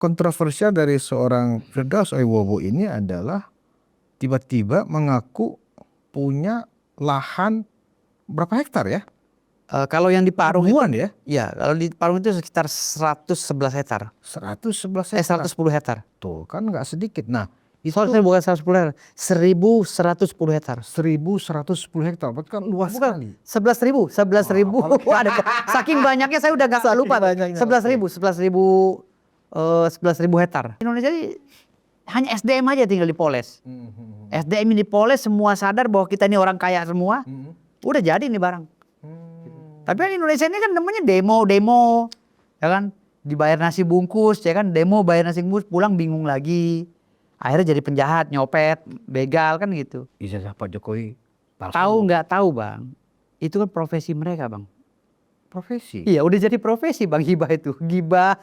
kontroversial dari seorang Firdaus Oiwobo ini adalah tiba-tiba mengaku punya lahan berapa hektar ya? Kalau yang di Parung Ribuan itu, ya? ya kalau di Parung itu sekitar 111 hektar. 111 hektar. 110 hektar. Tuh kan nggak sedikit. Nah itu Sorry, saya bukan 110 hektar, 1110 hektar. 1110 hektar, berarti kan luas sekali. 11.000. Ada saking banyaknya saya udah nggak lupa. 11.000 hektar. Indonesia ini hanya SDM aja tinggal dipoles. SDM ini dipoles, semua sadar bahwa kita ini orang kaya semua. Udah jadi nih barang. Tapi kan Indonesia ini kan namanya demo, ya kan? Dibayar nasi bungkus, ya kan? Demo bayar nasi bungkus, pulang bingung lagi. Akhirnya jadi penjahat, nyopet, begal kan gitu. Ijazah Pak Jokowi palsu. Tahu nggak tahu bang? Itu kan profesi mereka bang. Profesi? Iya udah jadi profesi bang, hibah itu. Gibah,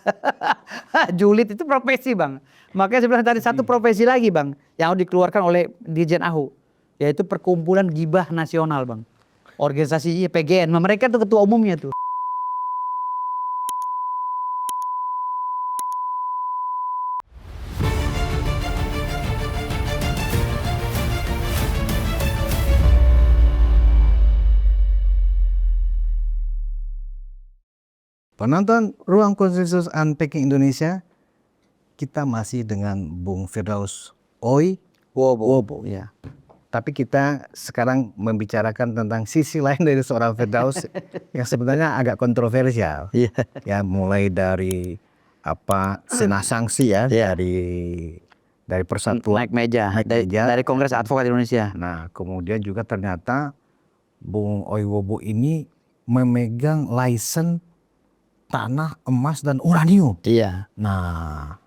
julid itu profesi bang. Makanya saya bilang tadi satu profesi lagi bang. Yang harus dikeluarkan oleh Dirjen AHU. Yaitu Perkumpulan Gibah Nasional bang. Organisasi PGN, mereka tuh ketua umumnya tuh. Penonton Ruang Konsensus Unpacking Indonesia, kita masih dengan Bung Firdaus Oiwobo. Ya. Tapi kita sekarang membicarakan tentang sisi lain dari seorang Firdaus yang sebenarnya agak kontroversial. Iya. Ya, mulai dari senah sanksi ya, dari persatuan Naik meja. Dari Kongres Advokat Indonesia. Nah, kemudian juga ternyata Bung Oiwobo ini memegang license tanah, emas, dan uranium. Iya. Nah,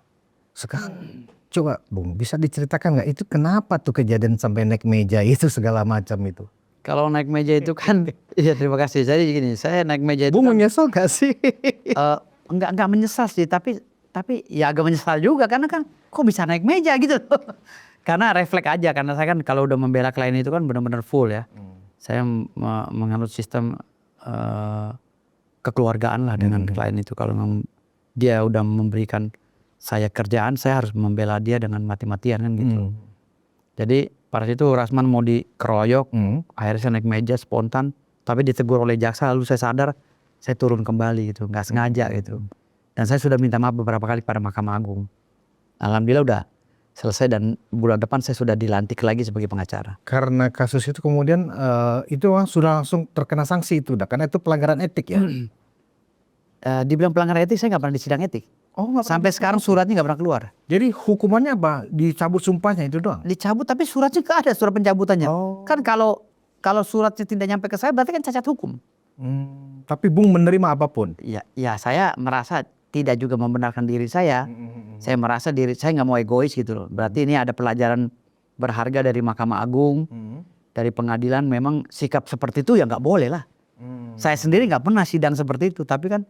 sekarang coba Bung, bisa diceritakan nggak itu kenapa tuh kejadian sampai naik meja itu segala macam itu? Kalau naik meja itu kan, iya terima kasih. Jadi gini, saya naik meja itu Bung kan, menyesal gak sih? enggak menyesal sih, tapi ya agak menyesal juga karena kan kok bisa naik meja gitu loh. Karena refleks aja, karena saya kan kalau udah membela klien itu kan benar-benar full ya. Saya menganut sistem kekeluargaan lah dengan klien itu. Kalau memang dia udah memberikan saya kerjaan, saya harus membela dia dengan mati-matian kan gitu. Jadi pada situ Rasman mau dikeroyok, akhirnya saya naik meja spontan, tapi ditegur oleh jaksa, lalu saya sadar, saya turun kembali gitu, nggak sengaja gitu. Dan saya sudah minta maaf beberapa kali pada Mahkamah Agung. Alhamdulillah udah selesai dan bulan depan saya sudah dilantik lagi sebagai pengacara. Karena kasus itu kemudian itu sudah langsung terkena sanksi itu, karena itu pelanggaran etik ya. Dibilang pelanggaran etik, saya nggak pernah disidang etik. Sampai sekarang suratnya nggak pernah keluar. Jadi hukumannya apa? Dicabut sumpahnya itu doang? Dicabut, tapi suratnya nggak ada, surat pencabutannya. Kan kalau suratnya tidak nyampe ke saya berarti kan cacat hukum. Tapi Bung menerima apapun? Ya saya merasa tidak juga membenarkan diri saya. Saya merasa diri saya nggak mau egois gitu loh. Berarti ini ada pelajaran berharga dari Mahkamah Agung, dari pengadilan. Memang sikap seperti itu ya nggak boleh lah. Saya sendiri nggak pernah sidang seperti itu, tapi kan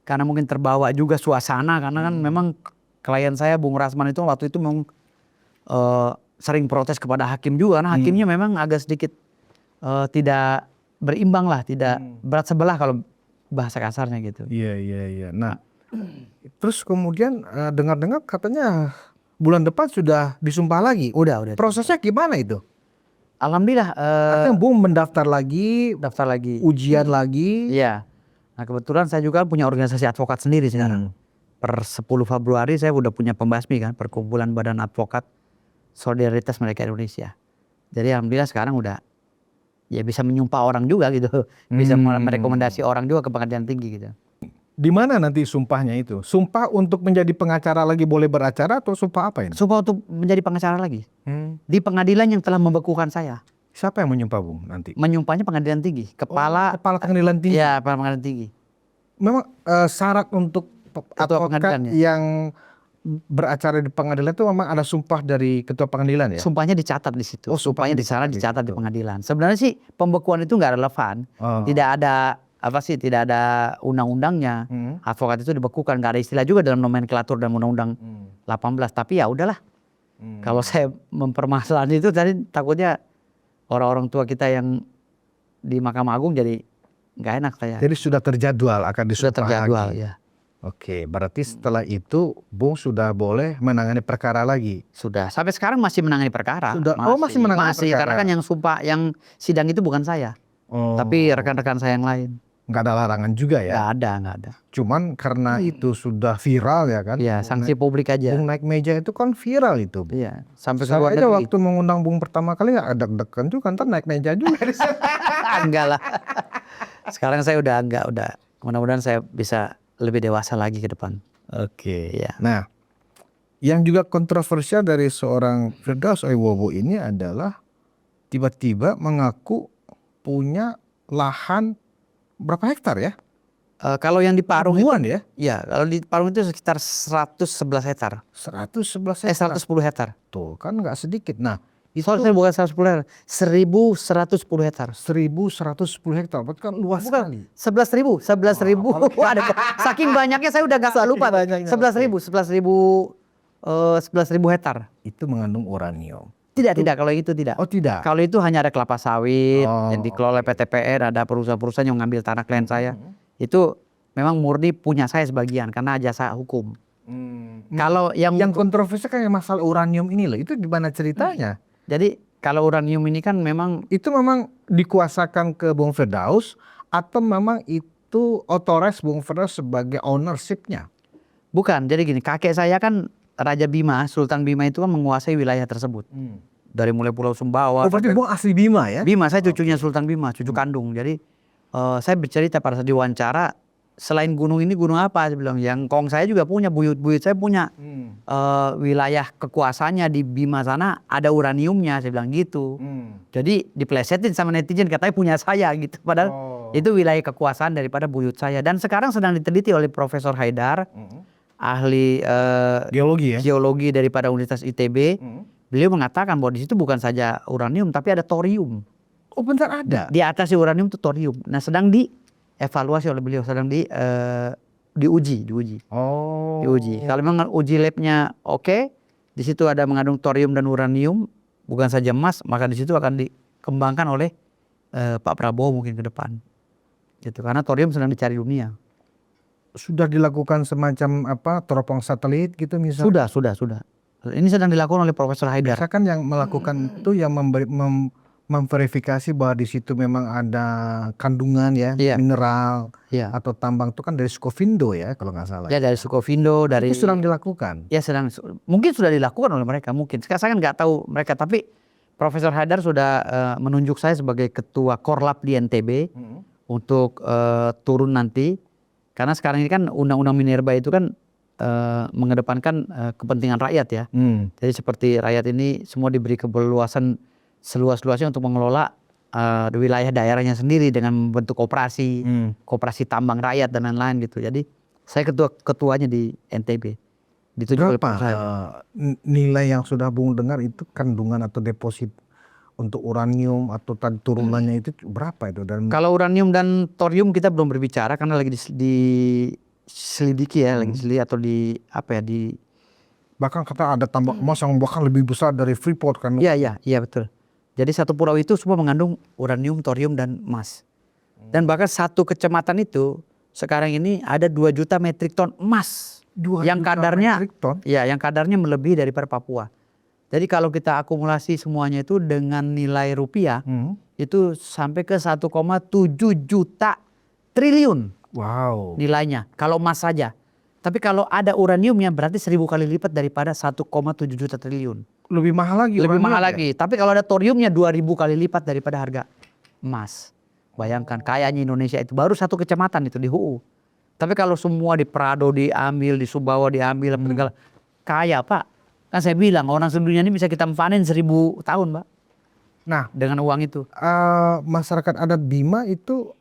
karena mungkin terbawa juga suasana, karena kan memang klien saya Bung Rasman itu waktu itu memang sering protes kepada hakim juga, karena hakimnya memang agak sedikit tidak berimbang lah, tidak berat sebelah kalau bahasa kasarnya gitu. Iya. Nah, terus kemudian dengar-dengar katanya bulan depan sudah disumpah lagi. Udah. Prosesnya gimana itu? Alhamdulillah. Artinya Bung mendaftar lagi, ujian lagi. Iya. Nah kebetulan saya juga punya organisasi advokat sendiri sekarang. Per 10 Februari saya udah punya pembasmi kan, Perkumpulan Badan Advokat Solidaritas Mereka Indonesia. Jadi alhamdulillah sekarang udah ya bisa menyumpah orang juga gitu, bisa merekomendasi orang juga ke pengadilan tinggi gitu. Di mana nanti sumpahnya itu? Sumpah untuk menjadi pengacara lagi boleh beracara atau sumpah apa ini? Sumpah untuk menjadi pengacara lagi. Di pengadilan yang telah membekukan saya. Siapa yang menyumpah Bung nanti? Menyumpahnya pengadilan tinggi, kepala pengadilan tinggi. Ya, kepala pengadilan tinggi. Memang syarat untuk advokat yang beracara di pengadilan itu memang ada sumpah dari ketua pengadilan ya? Sumpahnya dicatat di situ. Sumpahnya di sana dicatat di pengadilan. Sebenarnya sih pembekuan itu nggak relevan. Tidak ada tidak ada undang-undangnya. Advokat itu dibekukan, nggak ada istilah juga dalam nomenklatur dan undang-undang 18. Tapi ya udahlah. Kalau saya mempermasalahan itu tadi takutnya orang-orang tua kita yang di Mahkamah Agung jadi nggak enak saya. Jadi sudah terjadwal akan disumpah lagi. Ya. Oke, berarti setelah itu Bung sudah boleh menangani perkara lagi. Sudah. Sampai sekarang masih menangani perkara. Sudah. Oh, masih menangani Masih, karena perkara. kan yang sidang itu bukan saya. Oh, Tapi rekan-rekan saya yang lain. nggak ada larangan juga ya. Nggak ada. Cuman karena itu sudah viral ya kan. Iya, sanksi publik aja. Bung naik meja itu kan viral itu. Bung. Iya, sampai ke Saya luar aja negeri. waktu mengundang Bung pertama kali ya ada deg-degan juga, ntar naik meja juga. Enggak lah. Sekarang saya udah enggak, udah. Mudah-mudahan saya bisa lebih dewasa lagi ke depan. Oke. Ya. Nah, yang juga kontroversial dari seorang Firdaus Aiwobo ini adalah tiba-tiba mengaku punya lahan berapa hektar ya? Kalau yang di Parung itu, Ribuan ya? ya kalau di Parung itu sekitar 111 hektar. 111 hektar. 110 hektar. Tuh kan nggak sedikit. Nah, itu Soalnya bukan 110 hektar, 1110 hektar. 1110 hektar, berarti kan luas sekali. 11.000. Ada saking banyaknya saya udah nggak lupa. 11.000 hektar. Itu mengandung uranium. Tidak kalau itu tidak. Oh tidak. Kalau itu hanya ada kelapa sawit Oh, yang dikelola oleh PTPR, ada perusahaan-perusahaan yang ngambil tanah klien saya. Itu memang murni punya saya sebagian karena jasa hukum. Kalau yang kontroversial kan yang masalah uranium ini loh, itu gimana ceritanya? jadi kalau uranium ini kan memang Itu memang dikuasakan ke Bung Firdaus atau memang itu authorized Bung Firdaus sebagai ownership-nya? bukan. Jadi gini, kakek saya kan Raja Bima, Sultan Bima itu kan menguasai wilayah tersebut. Dari mulai Pulau Sumbawa. Oh berarti Bung asli Bima ya? Bima, saya cucunya Sultan Bima, cucu kandung. Jadi saya bercerita pada saat diwawancara, selain gunung ini gunung apa? Saya bilang, yang kong saya juga punya, buyut-buyut saya punya wilayah kekuasaannya di Bima sana ada uraniumnya, saya bilang gitu. Jadi diplesetin sama netizen katanya punya saya gitu. Padahal itu wilayah kekuasaan daripada buyut saya. Dan sekarang sedang diteliti oleh Profesor Haidar, ahli geologi daripada Universitas ITB. Beliau mengatakan bahwa di situ bukan saja uranium tapi ada thorium. Oh benar ada? Di atas uranium itu thorium. Nah sedang dievaluasi oleh beliau, sedang diuji. Oh. Diuji. Kalau memang uji labnya oke, di situ ada mengandung thorium dan uranium, bukan saja emas, maka di situ akan dikembangkan oleh Pak Prabowo mungkin ke depan. Gitu. Karena thorium sedang dicari dunia. Sudah dilakukan semacam apa teropong satelit gitu misalnya? Sudah. Ini sedang dilakukan oleh Profesor Haidar. Biasa kan yang melakukan itu yang memverifikasi bahwa di situ memang ada kandungan ya, mineral atau tambang itu kan dari Skovindo ya kalau nggak salah. Ya dari Skovindo, dari itu sedang dilakukan. Ya mungkin sudah dilakukan oleh mereka mungkin. Sekarang saya kan nggak tahu mereka, tapi Profesor Haidar sudah menunjuk saya sebagai ketua Korlap di NTB untuk turun nanti. Karena sekarang ini kan undang-undang minerba itu kan mengedepankan kepentingan rakyat ya. Jadi seperti rakyat ini semua diberi kebeluasan seluas-luasnya untuk mengelola wilayah daerahnya sendiri dengan membentuk koperasi tambang rakyat dan lain-lain gitu. Jadi saya ketuanya di NTB. Berapa nilai yang sudah Bung dengar itu kandungan atau deposit untuk uranium atau turunannya itu berapa itu? Dan kalau uranium dan thorium kita belum berbicara karena lagi diselidiki ya, lagi diselidiki atau bahkan kata ada tambang emas yang bahkan lebih besar dari Freeport kan? Iya betul. Jadi satu pulau itu semua mengandung uranium, thorium dan emas. Dan bahkan satu kecamatan itu sekarang ini ada 2 juta metrik ton emas. Yang kadarnya melebihi daripada Papua. Jadi kalau kita akumulasi semuanya itu dengan nilai rupiah itu sampai ke 1,7 juta triliun. Wow. Nilainya kalau emas saja. Tapi kalau ada uraniumnya berarti 1000 kali lipat daripada 1,7 juta triliun. Lebih mahal lagi. Ya? Tapi kalau ada thoriumnya 2000 kali lipat daripada harga emas. Bayangkan kayanya Indonesia itu baru satu kecamatan itu di HUU. Tapi kalau semua di Prado diambil, di Sumbawa diambil, kaya Pak. Kan saya bilang orang sedunia ini bisa kita panen 1000 tahun Pak. Nah dengan uang itu. Masyarakat adat Bima itu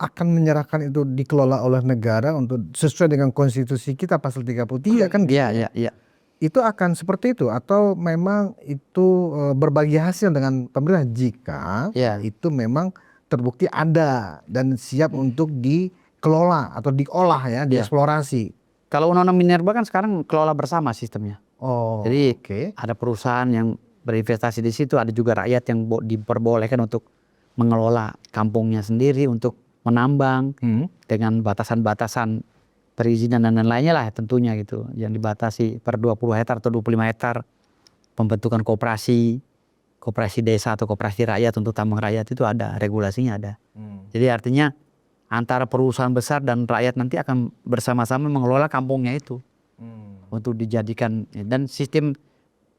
akan menyerahkan itu dikelola oleh negara untuk sesuai dengan konstitusi kita pasal 33 kan gitu. Iya. Itu akan seperti itu atau memang itu berbagi hasil dengan pemerintah jika itu memang terbukti ada dan siap untuk dikelola atau diolah ya, dieksplorasi. Kalau undang-undang minerba kan sekarang kelola bersama sistemnya. Jadi ada perusahaan yang berinvestasi di situ, ada juga rakyat yang diperbolehkan untuk mengelola kampungnya sendiri untuk menambang dengan batasan-batasan perizinan dan lain-lainnya lah tentunya gitu, yang dibatasi per 20 hektar atau 25 hektar, pembentukan koperasi desa atau koperasi rakyat untuk tambang rakyat itu ada, regulasinya ada. Jadi artinya antara perusahaan besar dan rakyat nanti akan bersama-sama mengelola kampungnya itu untuk dijadikan. Dan sistem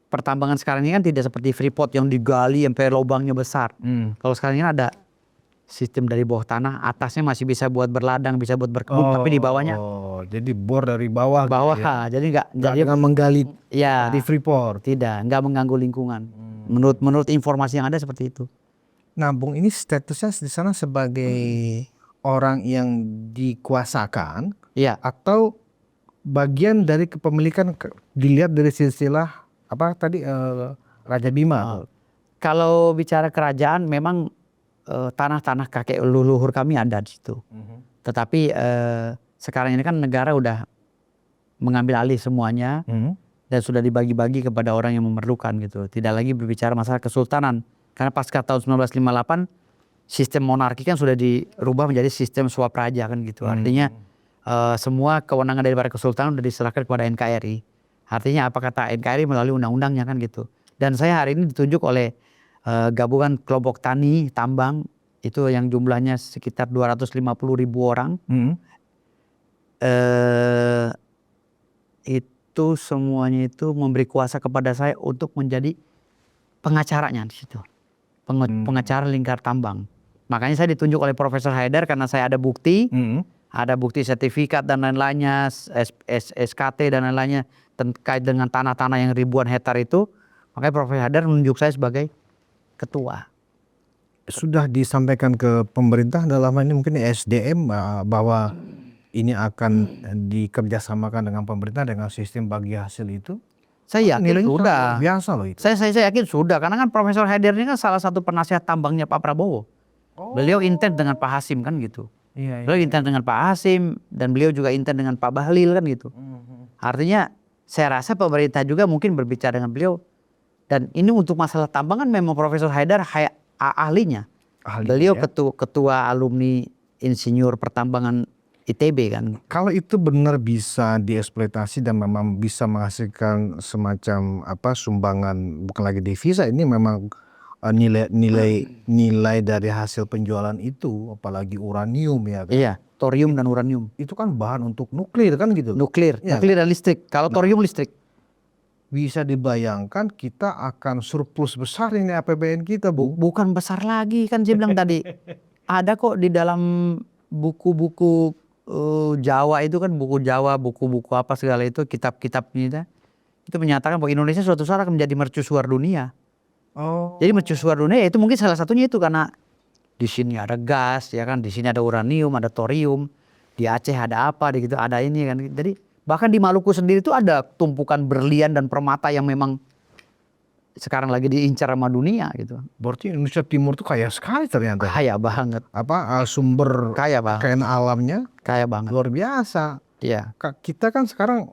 pertambangan sekarang ini kan tidak seperti Freeport yang digali sampai lubangnya besar. Kalau sekarang ini ada sistem dari bawah tanah, atasnya masih bisa buat berladang, bisa buat berkebun, tapi di bawahnya jadi bor dari bawah gitu ya. jadi nggak Dengan menggali ya di Freeport. tidak, nggak mengganggu lingkungan. Menurut informasi yang ada seperti itu. Nah, Bung, ini statusnya di sana sebagai orang yang dikuasakan, atau bagian dari kepemilikan dilihat dari silsilah apa tadi Raja Bima? Kalau bicara kerajaan, memang tanah-tanah kakek leluhur kami ada di situ. Tetapi sekarang ini kan negara udah mengambil alih semuanya dan sudah dibagi-bagi kepada orang yang memerlukan gitu. Tidak lagi berbicara masalah kesultanan. Karena pasca tahun 1958 sistem monarki kan sudah dirubah menjadi sistem swapraja kan gitu. Artinya semua kewenangan daripada kesultanan sudah diserahkan kepada NKRI. Artinya apa kata NKRI melalui undang-undangnya kan gitu. Dan saya hari ini ditunjuk oleh gabungan kelompok tani tambang itu yang jumlahnya sekitar 250.000 orang. Itu semuanya itu memberi kuasa kepada saya untuk menjadi pengacaranya di situ. Pengacara lingkar tambang. Makanya saya ditunjuk oleh Profesor Haidar karena saya ada bukti, sertifikat dan lain-lainnya, SKT dan lain-lainnya terkait dengan tanah-tanah yang ribuan hektar itu. Makanya Profesor Haidar menunjuk saya sebagai ketua. Sudah disampaikan ke pemerintah dalam hal ini mungkin SDM bahwa ini akan dikerjasamakan dengan pemerintah dengan sistem bagi hasil itu? Saya yakin sudah. Biasa loh itu. Saya yakin sudah, karena kan Profesor Haidar ini kan salah satu penasihat tambangnya Pak Prabowo. Beliau intent dengan Pak Hasim kan gitu. Beliau intent dengan Pak Hasim dan beliau juga intent dengan Pak Bahlil kan gitu. Artinya saya rasa pemerintah juga mungkin berbicara dengan beliau. Dan ini untuk masalah tambang kan memang Profesor Haidar ahlinya. Beliau ketua alumni insinyur pertambangan ITB kan. Kalau itu benar bisa dieksploitasi dan memang bisa menghasilkan semacam sumbangan, bukan lagi devisa, ini memang nilai dari hasil penjualan itu, apalagi uranium ya kan? Iya, thorium dan uranium. Itu kan bahan untuk nuklir kan gitu. Nuklir dan listrik. Kalau thorium listrik. Bisa dibayangkan kita akan surplus besar ini APBN kita, Bu. Bukan besar lagi kan saya bilang tadi. Ada kok di dalam buku-buku Jawa itu kan, buku Jawa, buku-buku apa segala itu, kitab-kitab itu menyatakan bahwa Indonesia suatu saat akan menjadi mercusuar dunia. Jadi mercusuar dunia itu mungkin salah satunya itu karena di sini ada gas ya kan, di sini ada uranium, ada thorium, di Aceh ada apa, di gitu ada ini kan. Jadi bahkan di Maluku sendiri itu ada tumpukan berlian dan permata yang memang sekarang lagi diincar sama dunia gitu. Berarti Indonesia Timur tuh kaya sekali ternyata. Kaya banget. Sumber kekayaan alamnya kaya banget. Luar biasa. Iya. Kita kan sekarang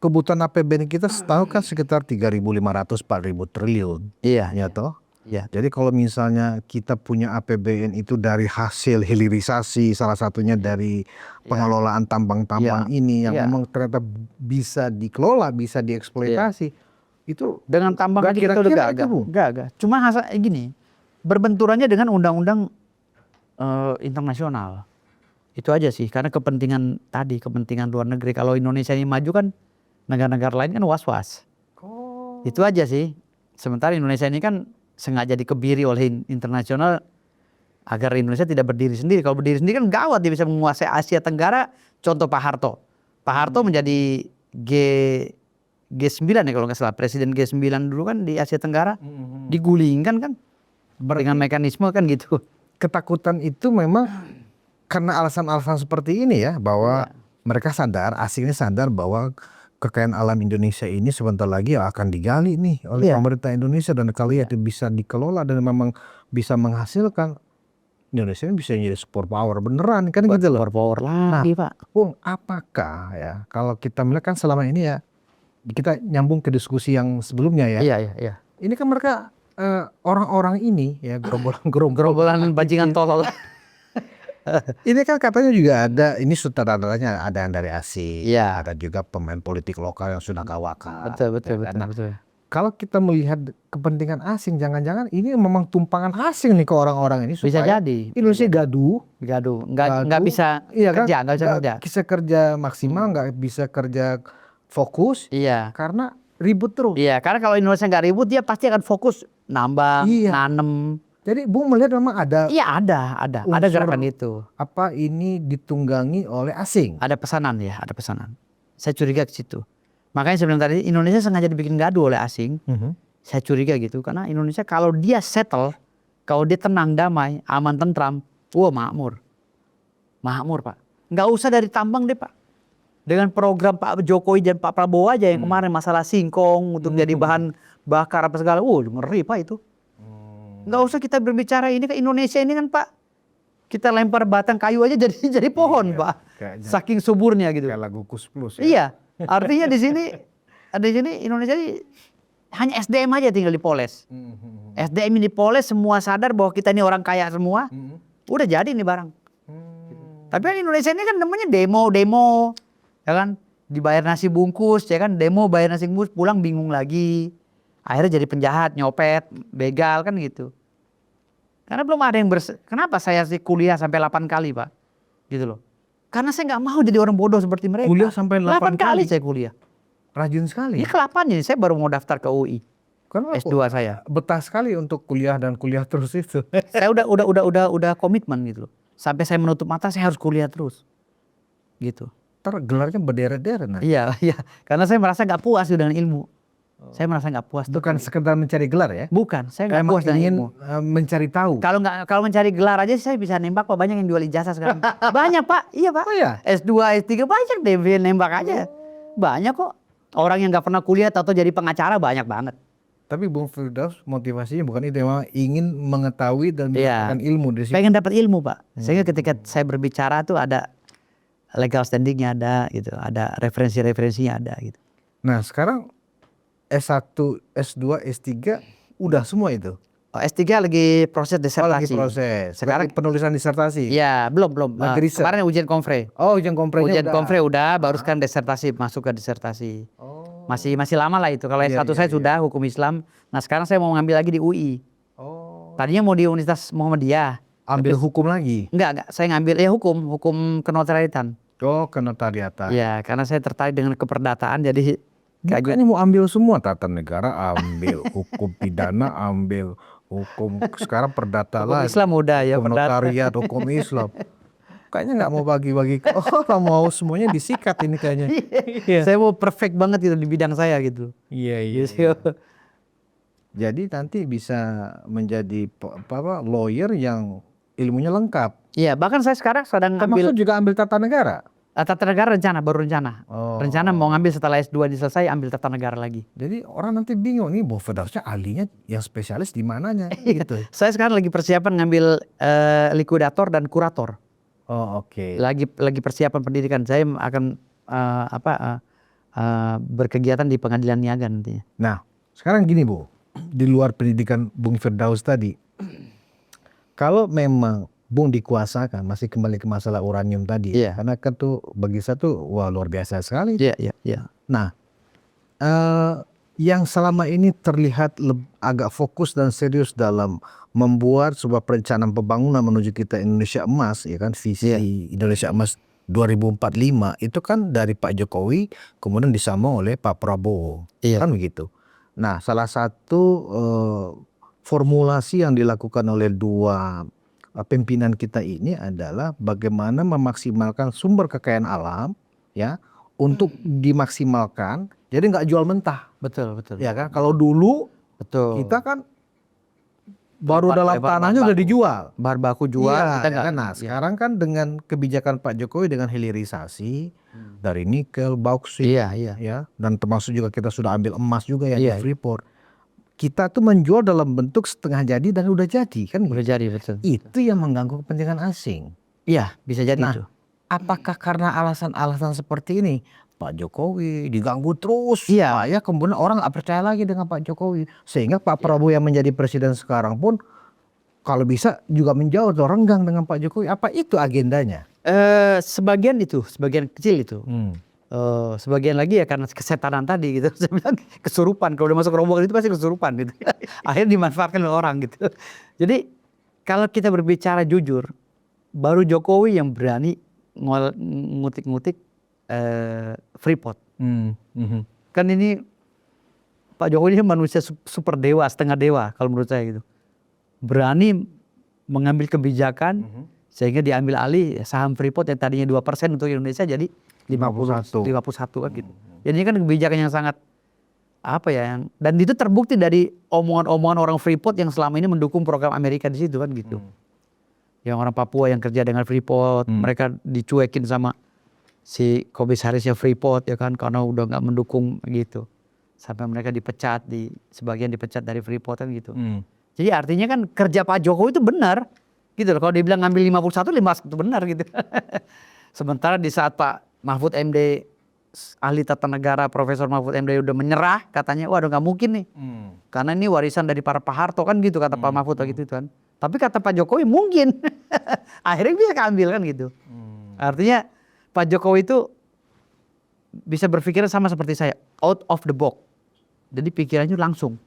kebutuhan APBN kita setahun kan sekitar 3.500-4.000 triliun. Iya. Ya toh? Iya. Jadi kalau misalnya kita punya APBN itu dari hasil hilirisasi, salah satunya dari pengelolaan tambang-tambang ini yang memang ternyata bisa dikelola, bisa dieksploitasi. Itu dengan tambang aja kita udah gagah. Cuma gini, berbenturannya dengan undang-undang internasional. Itu aja sih, karena kepentingan luar negeri. Kalau Indonesia ini maju kan negara-negara lain kan was-was. Itu aja sih. Sementara Indonesia ini kan sengaja dikebiri oleh internasional agar Indonesia tidak berdiri sendiri. Kalau berdiri sendiri kan gawat, dia bisa menguasai Asia Tenggara. Contoh Pak Harto. Pak Harto menjadi G9 ya kalau nggak salah, presiden G9 dulu kan di Asia Tenggara, digulingkan kan dengan mekanisme kan gitu. Ketakutan itu memang karena alasan-alasan seperti ini ya, bahwa mereka sadar, asingnya sadar bahwa kekayaan alam Indonesia ini sebentar lagi akan digali nih oleh pemerintah Indonesia, dan kalau itu bisa dikelola dan memang bisa menghasilkan, Indonesia ini bisa jadi super power beneran kan gitu loh. Super power lagi Pak. Bung, apakah ya kalau kita melihat kan selama ini ya, kita nyambung ke diskusi yang sebelumnya ya. Iya. Ini kan mereka orang-orang ini ya gerombolan bajingan tolol. Ini kan katanya juga ada, ini sutradaranya ada yang dari asing, Iya. ada juga pemain politik lokal yang sudah kawakan. Betul, betul, Ya kan? betul, Nah, betul. kalau kita melihat kepentingan asing, jangan-jangan ini memang tumpangan asing nih ke orang-orang ini Bisa supaya jadi. Indonesia gaduh, Gaduh, nggak bisa iya kan? kerja, nggak bisa Nggak kerja. bisa kerja maksimal, nggak bisa kerja fokus, Iya. karena ribut terus. Iya, karena kalau Indonesia nggak ribut dia pasti akan fokus nambang, Iya. nanem. Jadi Bung melihat memang ada Iya ada unsur gerakan itu. apa ini ditunggangi oleh asing. Ada pesanan ya, ada pesanan. Saya curiga ke situ. Makanya saya bilang tadi Indonesia sengaja dibikin gaduh oleh asing. Saya curiga gitu karena Indonesia kalau dia settle, kalau dia tenang, damai, aman, tentram, wah makmur. Makmur Pak. Nggak usah dari tambang deh Pak. Dengan program Pak Jokowi dan Pak Prabowo aja yang kemarin masalah singkong untuk jadi bahan bakar apa segala. Ngeri Pak itu. Nggak usah kita berbicara ini kan Indonesia ini kan Pak. Kita lempar batang kayu aja jadi pohon Pak. Kayaknya Saking suburnya gitu. kayak lagu Kus Plus ya. Iya. Artinya di sini Indonesia ini hanya SDM aja tinggal dipoles. SDM ini dipoles, semua sadar bahwa kita ini orang kaya semua. Udah jadi nih barang. Tapi kan Indonesia ini kan namanya demo, ya kan? Dibayar nasi bungkus, ya kan? Demo bayar nasi bungkus, pulang bingung lagi. Akhirnya jadi penjahat, nyopet, begal kan gitu. Karena belum ada yang kenapa saya sih kuliah sampai 8 kali Pak? Gitu loh. Karena saya nggak mau jadi orang bodoh seperti mereka. Kuliah sampai 8 kali kali? saya kuliah. Rajin sekali. Ini ke-8 ini saya baru mau daftar ke UI. Karena S2 saya. betah sekali untuk kuliah dan kuliah terus itu. Saya udah komitmen gitu loh. Sampai saya menutup mata saya harus kuliah terus. Gitu. Ntar gelarnya berderet-deret nanti. Iya. Karena saya merasa nggak puas dengan ilmu. Saya merasa nggak puas. Bukan sekedar mencari gelar ya? Bukan, saya nggak puas dengan ingin ilmu. mencari tahu. Kalau mencari gelar aja saya bisa nembak Pak, banyak yang jual ijazah sekarang. Banyak Pak, iya Pak. Oh ya? S2, S3 banyak deh nembak aja. Banyak kok. Orang yang nggak pernah kuliah atau jadi pengacara banyak banget. Tapi Bung Firdaus motivasinya bukan itu, memang ingin mengetahui dan mendapatkan ilmu dari situ. Pengen dapat ilmu Pak. Sehingga ketika saya berbicara tuh ada legal standingnya ada gitu, ada referensinya ada gitu. Nah sekarang S1, S2, S3 udah semua itu? S3 lagi proses disertasi. Lagi proses. Sekarang penulisan disertasi? Ya belum. Kemarin ujian konfre. Oh ujian konfrenya udah. Konfre udah, baru sekarang disertasi, masuk ke disertasi. Masih lama lah itu. Kalau S1 saya sudah hukum Islam. Nah sekarang saya mau ngambil lagi di UI. Tadinya mau di Universitas Muhammadiyah. Ambil hukum lagi? Enggak. Saya ngambil hukum kenotariatan. Oh kenotariatan. Ya karena saya tertarik dengan keperdataan jadi. Bukannya mau ambil semua, tata negara ambil, hukum pidana ambil, hukum sekarang perdata lah. Hukum Islam udah ya. Hukum notariat, hukum Islam. Kayaknya nggak mau bagi-bagi. Oh mau semuanya disikat ini kayaknya. Saya mau perfect banget gitu di bidang saya gitu. Iya. Jadi nanti bisa menjadi lawyer yang ilmunya lengkap. Iya, bahkan saya sekarang sedang termasuk juga ambil tata negara. Tata negara baru rencana. Rencana mau ngambil setelah S2 selesai ambil tata negara lagi. Jadi orang nanti bingung nih, Bung Firdausnya ahlinya yang spesialis di mananya gitu. Saya sekarang lagi persiapan ngambil likuidator dan kurator. Oh oke. Lagi persiapan pendidikan. Saya akan berkegiatan di pengadilan niaga nantinya. Nah, sekarang gini Bu, di luar pendidikan Bung Firdaus tadi, kalau memang Bung dikuasakan, masih kembali ke masalah uranium tadi, karena kan tuh bagi saya tuh wah luar biasa sekali. Iya. Nah, yang selama ini terlihat agak fokus dan serius dalam membuat sebuah perencanaan pembangunan menuju kita Indonesia emas, ya kan, visi Indonesia emas 2045 itu kan dari Pak Jokowi kemudian disambung oleh Pak Prabowo, kan begitu. Nah, salah satu formulasi yang dilakukan oleh dua pimpinan kita ini adalah bagaimana memaksimalkan sumber kekayaan alam ya untuk dimaksimalkan, jadi nggak jual mentah. Betul. Ya kan, kalau dulu kita kan baru dalam tanahnya udah dijual, bahan baku jual. Nah sekarang kan dengan kebijakan Pak Jokowi dengan hilirisasi dari nikel, bauksit, ya, dan termasuk juga kita sudah ambil emas juga ya di Freeport. Kita tuh menjual dalam bentuk setengah jadi dan udah jadi kan? Udah jadi, betul. Itu yang mengganggu kepentingan asing. Iya, bisa jadi itu. Apakah karena alasan-alasan seperti ini Pak Jokowi diganggu terus? Ya kemudian orang nggak percaya lagi dengan Pak Jokowi, sehingga Pak Prabowo yang menjadi presiden sekarang pun kalau bisa juga menjauh atau renggang dengan Pak Jokowi. Apa itu agendanya? Sebagian kecil itu. Sebagian lagi ya karena kesetanan tadi gitu. Saya bilang kesurupan, kalau udah masuk rombongan itu pasti kesurupan gitu. Akhirnya dimanfaatkan oleh orang gitu. Jadi kalau kita berbicara jujur, baru Jokowi yang berani ngutik-ngutik Freeport. Kan ini Pak Jokowi ini manusia super dewa, setengah dewa kalau menurut saya gitu. Berani mengambil kebijakan sehingga diambil alih saham Freeport yang tadinya 2% untuk Indonesia jadi 51 kan gitu. Jadi ini kan kebijakan yang sangat dan itu terbukti dari omongan-omongan orang Freeport yang selama ini mendukung program Amerika di situ kan gitu. Yang orang Papua yang kerja dengan Freeport, mereka dicuekin sama si komisarisnya Freeport ya kan karena udah nggak mendukung gitu. Sampai mereka sebagian dipecat dari Freeport kan gitu. Jadi artinya kan kerja Pak Jokowi itu benar gitu loh. Kalau dia bilang ngambil 51 itu benar gitu. Sementara di saat Pak Mahfud MD, ahli tata negara Profesor Mahfud MD udah menyerah, katanya waduh nggak mungkin nih. Karena ini warisan dari para Pak Harto kan gitu kata Pak Mahfud gitu kan. Tapi kata Pak Jokowi mungkin. Akhirnya bisa keambil kan gitu. Artinya Pak Jokowi itu bisa berpikir sama seperti saya, out of the box. Jadi pikirannya langsung.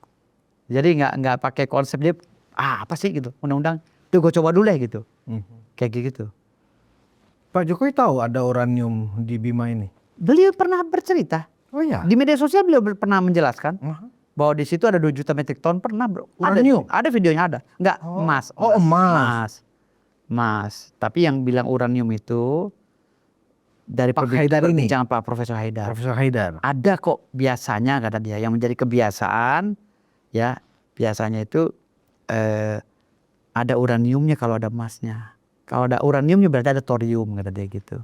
Jadi nggak pakai konsep dia apa sih gitu undang-undang. Tuh gue coba dulu deh gitu. Kayak gitu. Pak Jokowi tahu ada uranium di Bima ini? Beliau pernah bercerita. Oh ya. Di media sosial beliau pernah menjelaskan bahwa di situ ada 2 juta metrik ton pernah uranium. Ada videonya ada. Enggak, emas. Emas. Tapi yang bilang uranium itu dari perbincangan Pak Profesor Haidar. Ada kok biasanya kata dia yang menjadi kebiasaan ya biasanya itu ada uraniumnya kalau ada emasnya. Kalau ada uraniumnya berarti ada thorium kata dia gitu.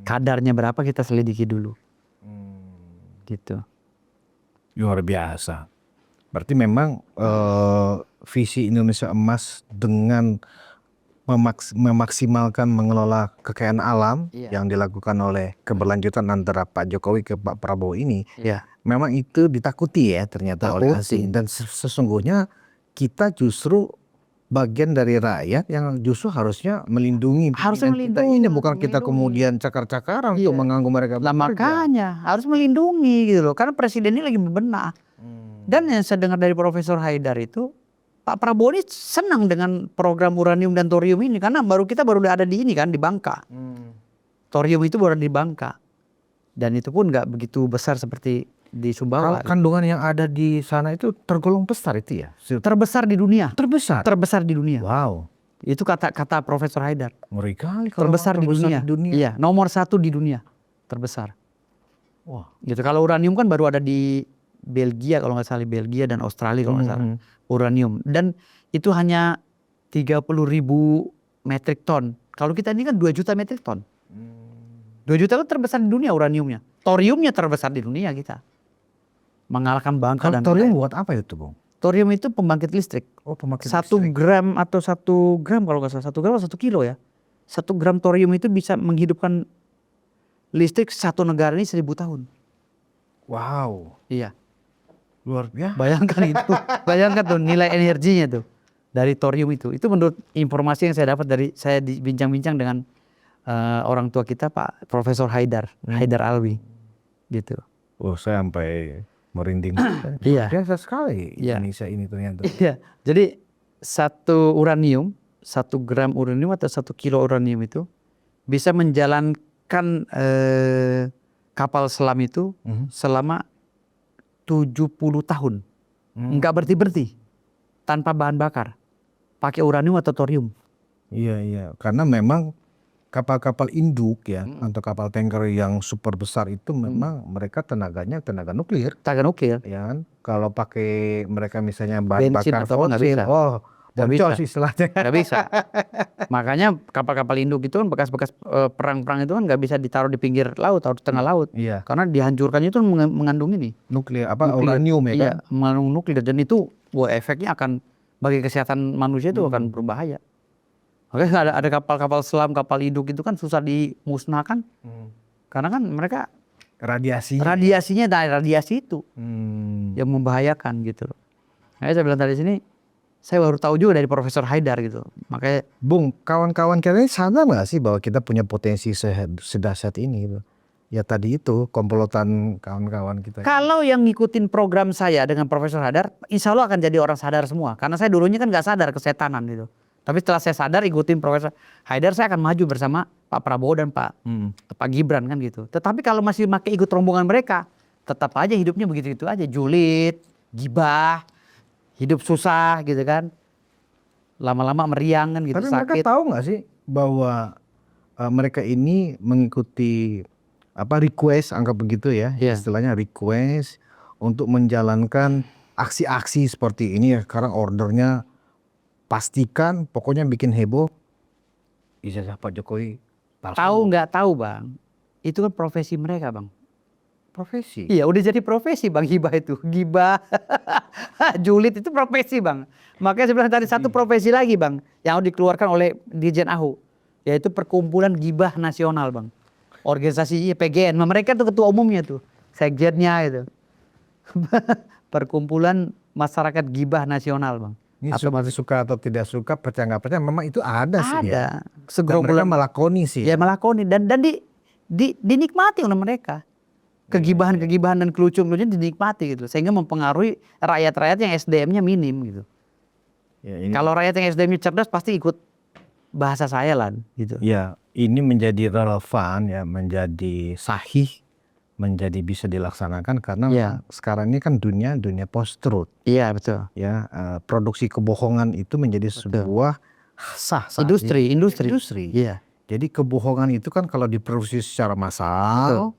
Kadarnya berapa kita selidiki dulu. Gitu. Luar biasa. Berarti memang visi Indonesia Emas dengan memaksimalkan mengelola kekayaan alam yang dilakukan oleh keberlanjutan antara Pak Jokowi ke Pak Prabowo ini, memang itu ditakuti ya ternyata oleh asing. Dan sesungguhnya kita justru bagian dari rakyat yang justru harusnya melindungi. Harusnya melindungi. Ini bukan kita kemudian cakar-cakaran untuk mengganggu mereka. Lah makanya harus melindungi gitu loh. Karena presiden ini lagi berbenah. Dan yang saya dengar dari Profesor Haidar itu, Pak Prabowo ini senang dengan program uranium dan thorium ini. Karena kita baru ada di ini kan, di Bangka. Thorium itu baru di Bangka. Dan itu pun nggak begitu besar seperti di Sumbawa. Kalau kandungan yang ada di sana itu tergolong besar itu ya? Terbesar di dunia. Terbesar di dunia. Wow. Itu kata Profesor Haidar. Ngeri kali kalau terbesar di dunia. Iya, nomor 1 di dunia. Terbesar. Wah. Gitu. Kalau uranium kan baru ada di Belgia kalau nggak salah, Belgia dan Australia kalau nggak salah. Uranium. Dan itu hanya 30.000 metrik ton. Kalau kita ini kan 2 juta metrik ton. 2 juta itu terbesar di dunia uraniumnya. Thoriumnya terbesar di dunia kita. Mengalahkan Bangka dan thorium buat apa itu, Bung? Thorium itu pembangkit listrik. Oh, pembangkit 1 listrik. gram atau 1 gram kalau nggak salah, 1 gram atau 1 kilo ya. 1 gram thorium itu bisa menghidupkan listrik 1 negara ini 1000 tahun. Wow. Iya. Luar biasa. Bayangkan itu. Bayangkan tuh nilai energinya tuh dari thorium itu. Itu menurut informasi yang saya dapat dari saya bincang-bincang dengan orang tua kita Pak Profesor Haidar Alwi. Gitu. Oh, saya sampai merinding. Iya. Biasa sekali Indonesia ini ternyata. Iya. Jadi 1 gram uranium atau 1 kilo uranium itu bisa menjalankan kapal selam itu selama 70 tahun. Enggak berhenti tanpa bahan bakar. Pakai uranium atau thorium. Iya. Karena memang kapal-kapal induk ya atau kapal tanker yang super besar itu memang mereka tenaganya tenaga nuklir. Tenaga nuklir. Ya kan? Kalau pakai mereka misalnya bahan bensin bakar atau fosil, boncos istilahnya. Nggak bisa. Makanya kapal-kapal induk itu kan bekas-bekas perang-perang itu kan nggak bisa ditaruh di pinggir laut atau di tengah laut. Iya. Karena dihancurkannya itu mengandung ini. Nuklir uranium ya kan? Iya, mengandung nuklir dan itu efeknya akan bagi kesehatan manusia itu akan berbahaya. Makanya ada kapal-kapal selam, kapal induk itu kan susah dimusnahkan. Karena kan mereka radiasinya dari radiasi itu yang membahayakan gitu loh. Nah, saya bilang tadi sini Saya baru tahu juga dari Profesor Haidar gitu. Makanya Bung, kawan-kawan kita ini sadar nggak sih bahwa kita punya potensi sedahsyat ini gitu? Ya tadi itu komplotan kawan-kawan kita. kalau yang ngikutin program saya dengan Profesor Haidar, insya Allah akan jadi orang sadar semua. Karena saya dulunya kan nggak sadar kesetanan gitu. Tapi setelah saya sadar ikutin Profesor Haidar, saya akan maju bersama Pak Prabowo dan Pak Gibran kan gitu. Tetapi kalau masih pakai ikut rombongan mereka, tetap aja hidupnya begitu-gitu aja. Julid, gibah, hidup susah gitu kan. Lama-lama meriang kan gitu, Tapi sakit. mereka tahu nggak sih bahwa mereka ini mengikuti request, anggap begitu ya, istilahnya request untuk menjalankan aksi-aksi seperti ini ya. Sekarang ordernya pastikan, pokoknya bikin heboh. Ijazah Pak Jokowi palsu. Tahu nggak tahu bang, itu kan profesi mereka bang. Profesi. Iya udah jadi profesi bang, gibah itu. Gibah, julid itu profesi bang. Makanya saya bilang tadi satu profesi lagi bang, yang harus dikeluarkan oleh Dirjen AHU. Yaitu Perkumpulan Gibah Nasional bang. Organisasi PGN, mereka tuh ketua umumnya tuh. Sekjennya itu. Perkumpulan Masyarakat Gibah Nasional bang. Ini suka atau tidak suka, percaya nggak percaya, memang itu ada sih ya. Ada. Dan mereka melakoni sih. Ya melakoni dan dinikmati oleh mereka. Kegibahan-kegibahan dan kelucuan-kelucuan dinikmati gitu. Sehingga mempengaruhi rakyat-rakyat yang SDM-nya minim gitu. Ya, ini, kalau rakyat yang SDM-nya cerdas pasti ikut bahasa saya lah gitu. Ya, ini menjadi relevan ya, menjadi sahih, menjadi bisa dilaksanakan karena sekarang ini kan dunia post-truth. Iya betul. Ya, produksi kebohongan itu menjadi sebuah sah. Industri. Iya. Jadi kebohongan itu kan kalau diproduksi secara massal,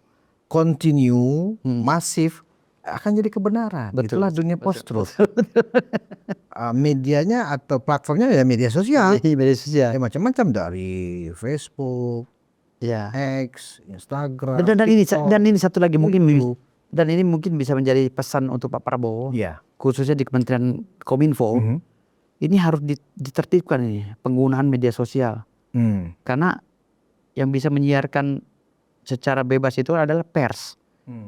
continue, masif, akan jadi kebenaran. Betul. Itulah dunia post-truth. Medianya atau platformnya ya media sosial. Media sosial. Ya, macam-macam dari Facebook, X, Instagram, dan ini satu lagi mungkin dan ini mungkin bisa menjadi pesan untuk Pak Prabowo, khususnya di Kementerian Kominfo. Ini harus ditertibkan ini penggunaan media sosial, karena yang bisa menyiarkan secara bebas itu adalah pers,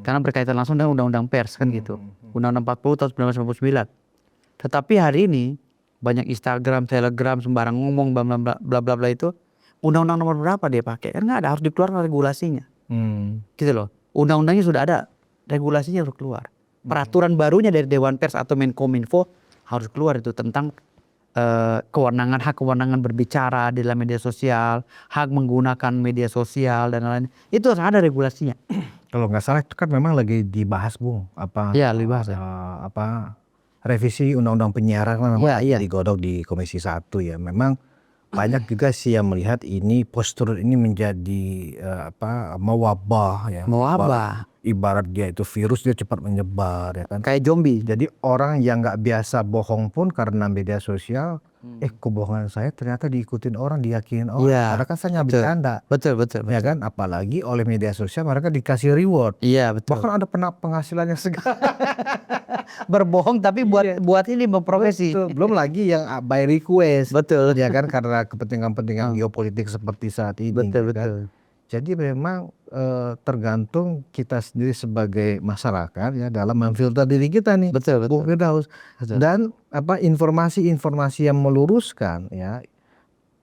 karena berkaitan langsung dengan undang-undang pers kan gitu, Undang-Undang 40 tahun 1999. Tetapi hari ini banyak Instagram, Telegram sembarang ngomong bla bla bla itu. Undang-undang nomor berapa dia pakai? Kan nggak ada, harus dikeluarkan regulasinya. Gitu loh. Undang-undangnya sudah ada, regulasinya harus keluar. Peraturan barunya dari Dewan Pers atau Menkominfo harus keluar itu tentang hak kewenangan berbicara di dalam media sosial, hak menggunakan media sosial dan lain-lain. Itu harus ada regulasinya. Kalau nggak salah itu kan memang lagi dibahas Bung, dibahas revisi undang-undang penyiaran kan memang digodok di Komisi 1 ya. Memang banyak juga sih yang melihat ini postur ini menjadi mewabah ya. Mewabah. Ibarat dia itu virus, dia cepat menyebar ya kan. Kayak zombie. Jadi orang yang nggak biasa bohong pun karena media sosial, kebohongan saya ternyata diikutin orang, diyakinin orang. Karena kan saya bercanda. Betul. Ya kan, apalagi oleh media sosial mereka dikasih reward. Iya betul. Bahkan ada penghasilan yang segar. Berbohong tapi buat ini berprofesi. Belum lagi yang by request. Betul. Ya kan, karena kepentingan geopolitik seperti saat ini. Betul. Jadi memang tergantung kita sendiri sebagai masyarakat ya dalam memfilter diri kita nih. Betul. Bung Firdaus. Dan informasi-informasi yang meluruskan ya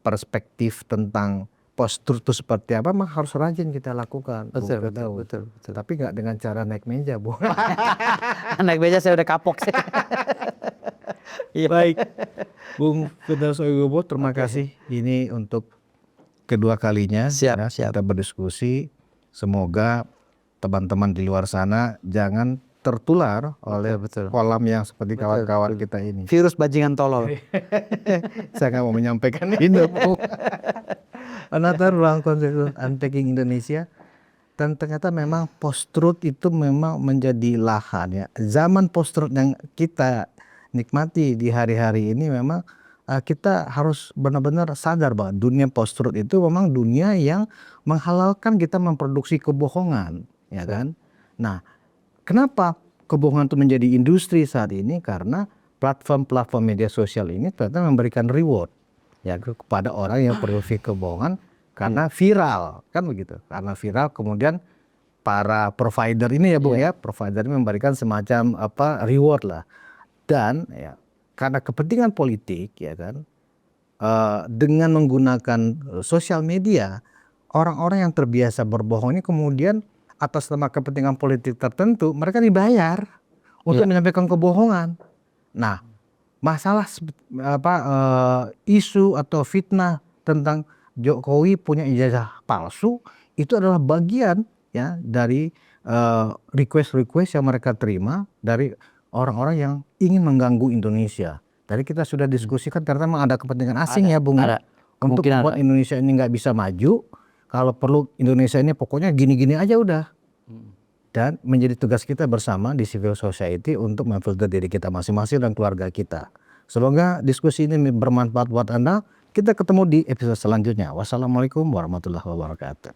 perspektif tentang post-truth itu seperti apa, maka harus rajin kita lakukan. Betul. Tapi nggak dengan cara naik meja, Bu. Naik meja saya udah kapok. Baik, Bung Firdaus Oyobowo, terima kasih. Ini untuk kedua kalinya siap. Kita berdiskusi. Semoga teman-teman di luar sana jangan tertular oleh kolam yang seperti kawan-kawan kita ini. Virus bajingan tolol. Saya nggak mau menyampaikan itu. Another ruang konsensus Unpacking Indonesia. Dan ternyata memang post-truth itu memang menjadi lahan ya. Zaman post-truth yang kita nikmati di hari-hari ini memang kita harus benar-benar sadar bahwa dunia post-truth itu memang dunia yang menghalalkan kita memproduksi kebohongan, ya kan? Nah, kenapa kebohongan itu menjadi industri saat ini? Karena platform-platform media sosial ini ternyata memberikan reward ya kepada orang yang produksi kebohongan karena viral, kan begitu? Karena viral kemudian para provider ini ya Bu ya, provider ini memberikan semacam reward lah. Dan ya karena kepentingan politik ya kan, dengan menggunakan sosial media, orang-orang yang terbiasa berbohong ini kemudian atas nama kepentingan politik tertentu mereka dibayar untuk menyampaikan kebohongan. Nah, masalah isu atau fitnah tentang Jokowi punya ijazah palsu itu adalah bagian ya dari request yang mereka terima dari orang-orang yang ingin mengganggu Indonesia. Tadi kita sudah diskusikan ternyata memang ada kepentingan asing ya Bung, untuk membuat Indonesia ini nggak bisa maju. Kalau perlu Indonesia ini pokoknya gini-gini aja udah. Dan menjadi tugas kita bersama di civil society untuk memfilter diri kita masing-masing dan keluarga kita. Semoga diskusi ini bermanfaat buat Anda. Kita ketemu di episode selanjutnya. Wassalamualaikum warahmatullahi wabarakatuh.